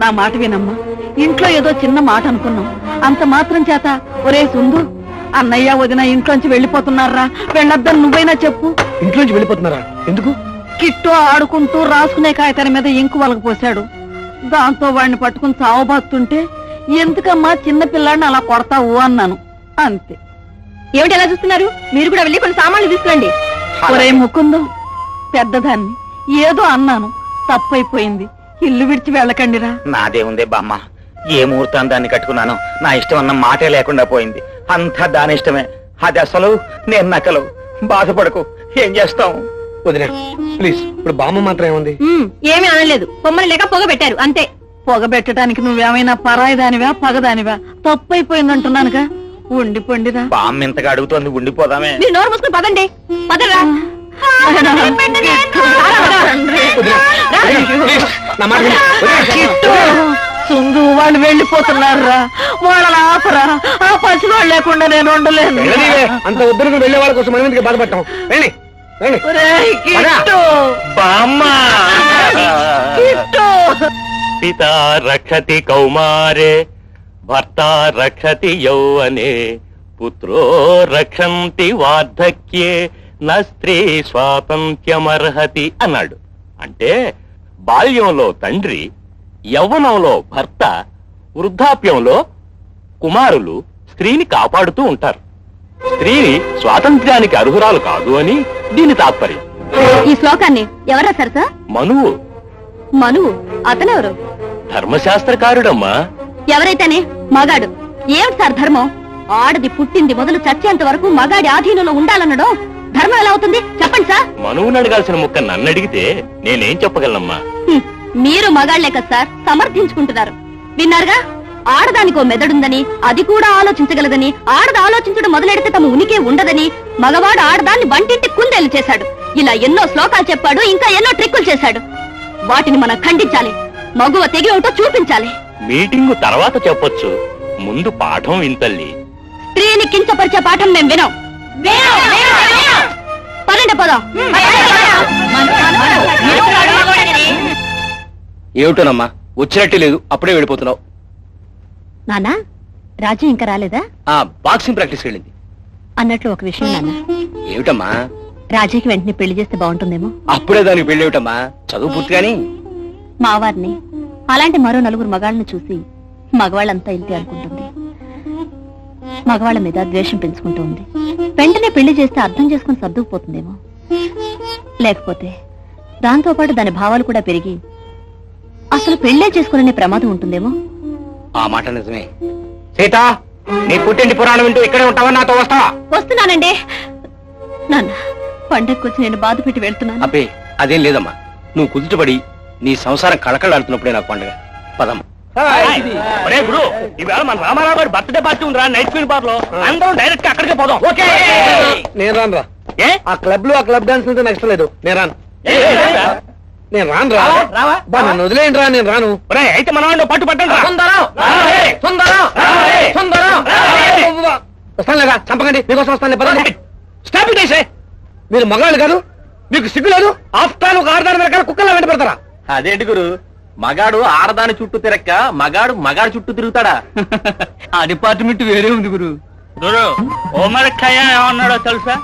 నా మాట వినమ్మా. ఇంట్లో ఏదో చిన్న మాట అనుకున్నాం, అంత మాత్రం చేత ఒరే సుందు అన్నయ్య వదిన ఇంట్లోంచి వెళ్ళిపోతున్నారా, వెళ్ళొద్దని నువ్వైనా చెప్పు. ఇంట్లోంచి వెళ్ళిపోతున్నారా? ఎందుకు? కిట్టు ఆడుకుంటూ రాసుకునే కాగితాల మీద ఇంకు వలకపోశాడు. దాంతో వాడిని పట్టుకుని చావబాతుంటే ఎందుకమ్మా చిన్న పిల్లాడిని అలా కొడతావు అన్నాను, అంతే. ఏమిటి ఎలా చూస్తున్నారు? మీరు కూడా వెళ్ళి కొన్ని సామాన్లు తీసుకురండి. ఒరే ముకుందం, పెద్దదాన్ని ఏదో అన్నాను, తప్పైపోయింది. ఇల్లు విడిచి వెళ్ళకండిరా. నాదే ఉందే బామ్మ, ఏ ముహూర్తం దాన్ని కట్టుకున్నాను, నా ఇష్టం అన్న మాటే లేకుండా పోయింది. అంతా దాని ఇష్టమే. అది అసలు నేను నకలు. బాధపడకు, ఏం చేస్తాం. వదినా ప్లీజ్, ఇప్పుడు బామ్మ మాత్రం ఏముంది? ఏమీ అనలేదు, బొమ్మలు లేక పొగ పెట్టారు అంతే. పొగబెట్టడానికి నువ్వేమైనా పరాయిదానివా పగదానివా? తప్పైపోయిందంటున్నానుగా, ఉండిపోండిరా. బామ్మ ఇంతగా అడుగుతోంది, ఉండిపోదామే. మీరు నోరు మూసుకుని పదండి, పదరా. సుందు వాళ్ళు వెళ్ళిపోతున్నారా, వాళ్ళ ఆపరా. ఆ పసివాళ్ళు లేకుండా నేను ఉండలేను. అంత ఉద్దరికి వెళ్లే వాళ్ళ కోసం మనం ఎందుకు బాధపడతాం? వెళ్ళి పితా రక్షతి కౌమారే భర్త రక్షతి యౌవనే పుత్రో రక్షంతి వార్ధక్యే నా స్త్రీ స్వాతంత్ర్యమర్హతి అన్నాడు. అంటే బాల్యంలో తండ్రి, యవ్వనంలో భర్త, వృద్ధాప్యంలో కుమారులు స్త్రీని కాపాడుతూ ఉంటారు. స్త్రీని స్వాతంత్ర్యానికి అర్హురాలు కాదు అని దీని తాత్పర్యం. ఈ శ్లోకాన్ని ఎవరు రాశారు సార్? మనువు. మనువు అతనెవరు? ధర్మశాస్త్రకారుడమ్మా. ఎవరైతేనే మగాడు. ఏమిటి సార్ ధర్మం? ఆడది పుట్టింది మొదలు చచ్చేంత వరకు మగాడి ఆధీనంలో ఉండాలన్నడం ధర్మం ఎలా అవుతుంది చెప్పండి సార్. మనువుని అడగాల్సిన ముక్క నన్ను అడిగితే నేనేం చెప్పగలనమ్మా? మీరు మగాళ్లే కదా సార్ సమర్థించుకుంటున్నారు. విన్నారుగా, ఆడదానికో మెదడుందని, అది కూడా ఆలోచించగలదని, ఆడద ఆలోచించడం మొదలెడితే తమ ఉనికి ఉండదని, మగవాడు ఆడదాన్ని వంటింటి కుందేలు చేశాడు. ఇలా ఎన్నో శ్లోకాలు చెప్పాడు, ఇంకా ఎన్నో ట్రిక్కులు చేశాడు. వాటిని మనం ఖండించాలి, మగువ తెగి ఉంటూ చూపించాలి. మీటింగు తర్వాత చెప్పొచ్చు, ముందు పాఠం వింతల్లి. స్త్రీని కించపరిచే పాఠం మేము వినం. పదండి పోదాం. ఏమిటోనమ్మా, వచ్చినట్టే లేదు, అప్పుడే వెళ్ళిపోతున్నావు. నానా, రాజు ఇంకా రాలేదా? బాక్సింగ్ ప్రాక్టీస్ వెళ్ళింది. అన్నట్లు ఒక విషయం నాన్న. ఏమిటమ్మా? రాజీకి వెంటనే పెళ్లి చేస్తే బాగుంటుందేమో. అప్పుడే దానికి పెళ్లి ఏమిటమ్మా, చదువు పూర్తిగాని. మావారిని అలాంటి మరో నలుగురు మగాళ్ళని చూసి మగవాళ్ళంతా ఇంతే అనుకుంటుంది. మగవాళ్ళ మీద ద్వేషం పెంచుకుంటూ ఉంది. వెంటనే పెళ్లి చేస్తే అర్థం చేసుకుని సర్దుకుపోతుందేమో. లేకపోతే దాంతో పాటు దాని భావాలు కూడా పెరిగి అసలు పెళ్లే చేసుకునే ప్రమాదం ఉంటుందేమో. ఆ మాట నిజమే. సీత, నీ పుట్టింటి పురాణం వింటూ ఇక్కడే ఉంటావా, నాతో వస్తావా? వస్తున్నానండి. నాన్న, పండగకొచ్చి నేను బాధ పెట్టి వెళ్తున్నాను. అబ్బే అదేం లేదమ్మా, నువ్వు కుదుటపడి నీ సంసారం కళకళలాడుతున్నప్పుడే నాకు పండుగ. పదమ్మా. ఈవేళ మన రామారావు గారి బర్త్డే పార్టీ ఉందిరా, నైట్ స్క్రీన్ బార్ లో. అందరం డైరెక్ట్ అక్కడికే పోదాం. ఓకే? నేను రాను రా. ఆ క్లబ్ లో ఆ క్లబ్ డాన్స్ అంటే నష్టం లేదు, నేను రాను. నేను రాను రా. నన్ను వదిలేయండి రా, నేను రాను. అయితే మనం పట్టు పట్టండి. వస్తాను లేదా, చంపకండి, మీకోసం వస్తాను. పదండి. స్టాప్ ఇట్ చేసే. మీరు మగాళ్ళు కాదు, మీకు సిగ్గు లేదు. ఆఫ్టర్ ఒక ఆడదాని వెనకాల కుక్కలా వెంట పెడతారా? అదేంటి గురు, మగాడు ఆడదాని చుట్టూ తిరక్క మగాడు మగాడు చుట్టూ తిరుగుతాడా? ఆ డిపార్ట్మెంట్ వేరే ఉంది గురు. గురు, ఓమరఖాయ ఏమన్నాడో తెలుసా?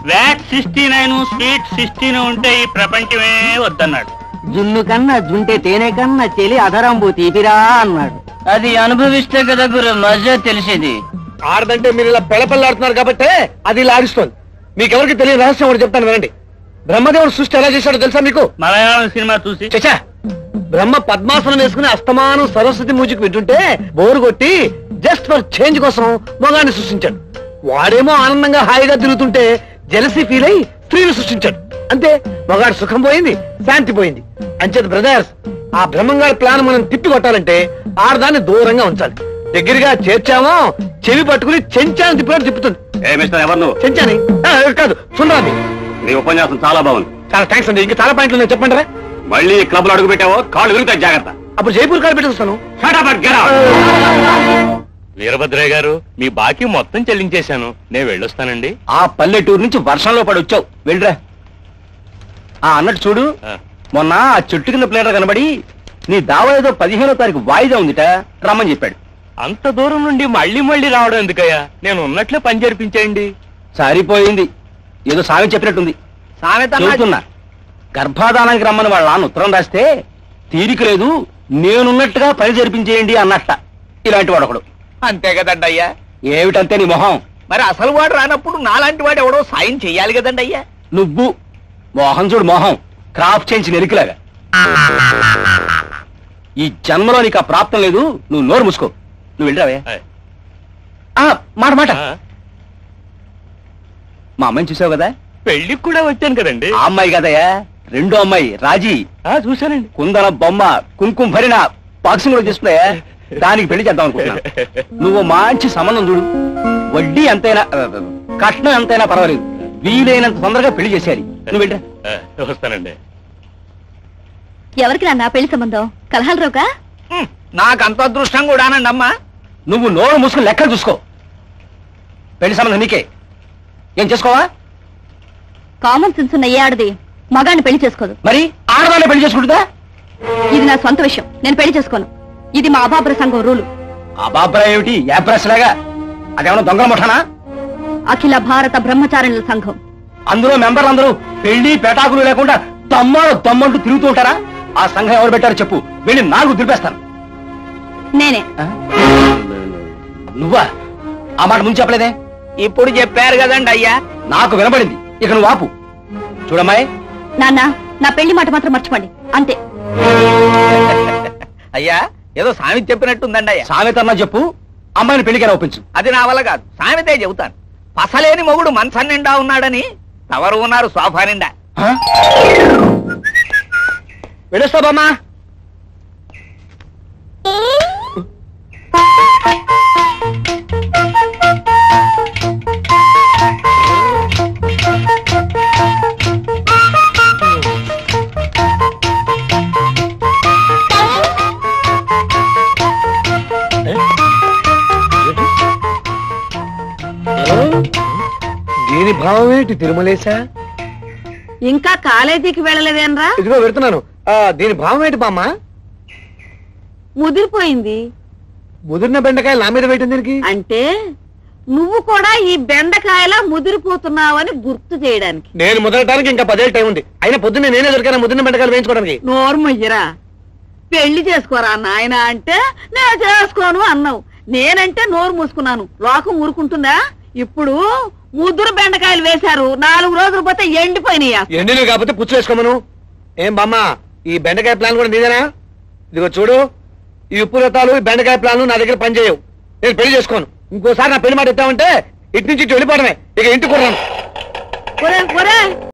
వ్యాట్ 69 స్వీట్ 16 ఉంటే ఈ ప్రపంచమే వద్దన్నాడు. జున్ను కన్నా జుంటే తేనె కన్నా చెలి అధరంబు తీపిరా అన్నాడు. అది అనుభవిస్తే కదా గురు మజా తెలిసేది. ఆడదంటే మీరు ఇలా పెళ్ళపెళ్ళాడుతున్నారు కాబట్టి అది ఇలా ఆడిస్తోంది. మీకెవరికి తెలియని రహస్యం ఒకటి చెప్తాను వినండి. బ్రహ్మదేవుడు సృష్టి ఎలా చేశాడో తెలుసా మీకు? మలయాళం సినిమా చూసి. చచ్చా, బ్రహ్మ పద్మాసనం వేసుకుని అస్తమానం సరస్వతి మ్యూజిక్ వింటుంటే బోరు కొట్టి జస్ట్ ఫర్ చేంజ్ కోసం మగాన్ని సృష్టించాడు. వాడేమో ఆనందంగా హాయిగా తిరుగుతుంటే జెలసీ ఫీల్ అయి స్త్రీని సృష్టించాడు. అంతే, మగాడు సుఖం పోయింది, శాంతి పోయింది. అంచేత బ్రదర్స్, ఆ బ్రహ్మంగారి ప్లాన్ మనం తిప్పి కొట్టాలంటే ఆడదాన్ని దూరంగా ఉంచాలి. దగ్గరగా చేర్చామో చెవి పట్టుకుని చెంచాన్ని తిప్పినట్టు తిప్పుతుంది. చెంచాని కాదు, సుందరాన్ని. నీ ఉపన్యాసం చాలా బాగుంది. చాలా థ్యాంక్స్ అండి. ఇంకా చాలా పాయింట్లు ఉన్నాయి, చెప్పండి. మళ్ళీ క్లబ్ లో అడుగు పెట్టావో కాళ్ళు విరుగుతాయి, జాగ్రత్త. అప్పుడు జైపూర్ కాళ్ళు పెట్టేస్తాను. వీరభద్రయ్య గారు, మీ బాకీ మొత్తం చెల్లించేశాను, నేను వెళ్ళొస్తానండి. ఆ పల్లెటూరు నుంచి వర్షంలో పడి వచ్చావు, వెళ్ళరా. అన్నట్టు చూడు, మొన్న ఆ చెట్టు కింద ప్లేటర్ కనబడి నీ దావా ఏదో 15వ తారీఖు వాయిదా ఉందిట, రమ్మని చెప్పాడు. అంత దూరం నుండి మళ్ళీ మళ్ళీ రావడం ఎందుకయ్యా? నేను ఉన్నట్లే పని జరిపించేయండి. సరిపోయింది, ఏదో సామెత చెప్పినట్టుంది. చెబుతున్నా, గర్భాధానానికి రమ్మని వాళ్ళ నాన్న ఉత్తరం రాస్తే తీరిక లేదు, నేనున్నట్టుగా పని జరిపించేయండి అన్నట్ట. ఇలాంటి వాడు ఒకడు. అంతే కదండి అయ్యా. ఏమిటంతే నీ మొహం? మరి అసలు వాడు రానప్పుడు నాలాంటి వాడు ఎవడో సాయం చెయ్యాలి కదండి అయ్యా. నువ్వు మోహన్ చూడు, మొహం క్రాఫ్ట్ చేయించి నెరికిలాగా. ఈ జన్మలో నీకు ఆ ప్రాప్తం లేదు, నువ్వు నోరు మూసుకో. నువ్వు వెళ్ళరావే. మాట మాట. మా అమ్మాయిని చూసావు కదా? పెళ్లికి కూడా వచ్చాను కదండి. ఆ అమ్మాయి కదయ్యా, రెండో అమ్మాయి రాజీ. చూశానండి. కుందన బొమ్మ, కుంకుమ భరిన బాక్సింగ్ కూడా చేస్తున్నాయా, దానికి పెళ్లి చేద్దాం అనుకుంటున్నా. నువ్వు మంచి సంబంధం చూడు, వడ్డీ ఎంతైనా కట్నం ఎంతైనా పర్వాలేదు, వీలైనంత తొందరగా పెళ్లి చేసేయాలి. నువ్వు వెళ్ళరా. వస్తానండి. ఎవరికి నాన్న పెళ్లి సంబంధం? కలహాలరావుకా? నాకంత అదృష్టం కూడానండి అమ్మా. నువ్వు నోరు మూసుకుని లెక్కలు చూసుకో. పెళ్లి సంబంధం నీకే. ఏం చేసుకోవా? కామన్ సెన్స్ ఉన్న ఏ ఆడది మగాన్ని పెళ్లి చేసుకోదు. మరి ఆడదాన్ని పెళ్లి చేసుకుంటుందా? ఇది నా సొంత విషయం, నేను పెళ్లి చేసుకోను. ఇది మా అబాబ్ర సంఘం రూలు. అబాబ్రా ఏమిటి, యాప్రాస్ లాగా? అదేమన్నా దొంగల ముఠానా? అఖిల భారత బ్రహ్మచారుల సంఘం. అందులో మెంబర్లందరూ పెళ్లి పేటాకులు లేకుండా తమ్మంటూ తిరుగుతూ ఉంటారా? ఆ సంఘం ఎవరు పెట్టారో చెప్పు, వెళ్ళి నాలుగు దులిపేస్తాను. నేనే. నువ్వా? ఆ మాట ముందు చెప్పలేదే? ఇప్పుడు చెప్పారు కదండి అయ్యా. నాకు వినబడింది, ఇక నువ్వు ఆపు. చూడమ్మాయి, నాన్న నా పెళ్లి మాట మాత్రం మర్చిపోండి, అంతే. అయ్యా ఏదో సామెత చెప్పినట్టుందండి అయ్యా. సామెత అన్నా చెప్పు, అమ్మాయిని పెళ్లికైనా ఒప్పించు. అది నా వల్ల కాదు, సామెతే చెబుతాను. పసలేని మొగుడు మంచం నిండా ఉన్నాడని ఎవరు ఉన్నారు సోఫా నిండా. వెళ్ళొస్తా బామ్మా. దీని భావం ఏంటి తిరుమలేశా? ఇంకా కాలేజీకి వెళ్ళలేదేనరా? ఇదిగో పెడుతున్నాను. దీని భావం ఏంటి బామ్మ? ముదిరిపోయింది. ముదిరిన బెండకాయలు నా మీద వేయటం దీనికి అంటే నువ్వు కూడా ఈ బెండకాయలా ముదిరిపోతున్నావని గుర్తు చేయడానికి. నేను ముదరటానికి ఇంకా 10 ఏళ్ళ టైం ఉంది. అయినా పొద్దున్నే నేనే దొరికాను ముదిరిన బెండకాయలు వేయించుకోవడానికి. నోర్మయ్యరా, పెళ్లి చేసుకోరా నాయన అంటే నేను చేసుకోను అన్నావు. నేనంటే నోరు మూసుకున్నాను. లోకం ఊరుకుంటుందా? ఇప్పుడు ముద్దురు బెండకాయలు వేశారు, 4 రోజులు పోతే ఎండిపోయినాయా? ఎండిని కాకపోతే పుచ్చు వేసుకోమను. ఏం బామ్మ, ఈ బెండకాయ ప్లాన్ కూడా నీదేనా? ఇదిగో చూడు, ఈ ఉప్పు రతాలు, ఈ బెండకాయ ప్లాన్లు నా దగ్గర పనిచేయవు. నేను పెళ్లి చేసుకోను. ఇంకోసారి నా పెళ్లి మాట ఎత్తామంటే ఇటు నుంచి వెళ్ళిపోవడమే. ఇక ఇంటికి కొన్నాను.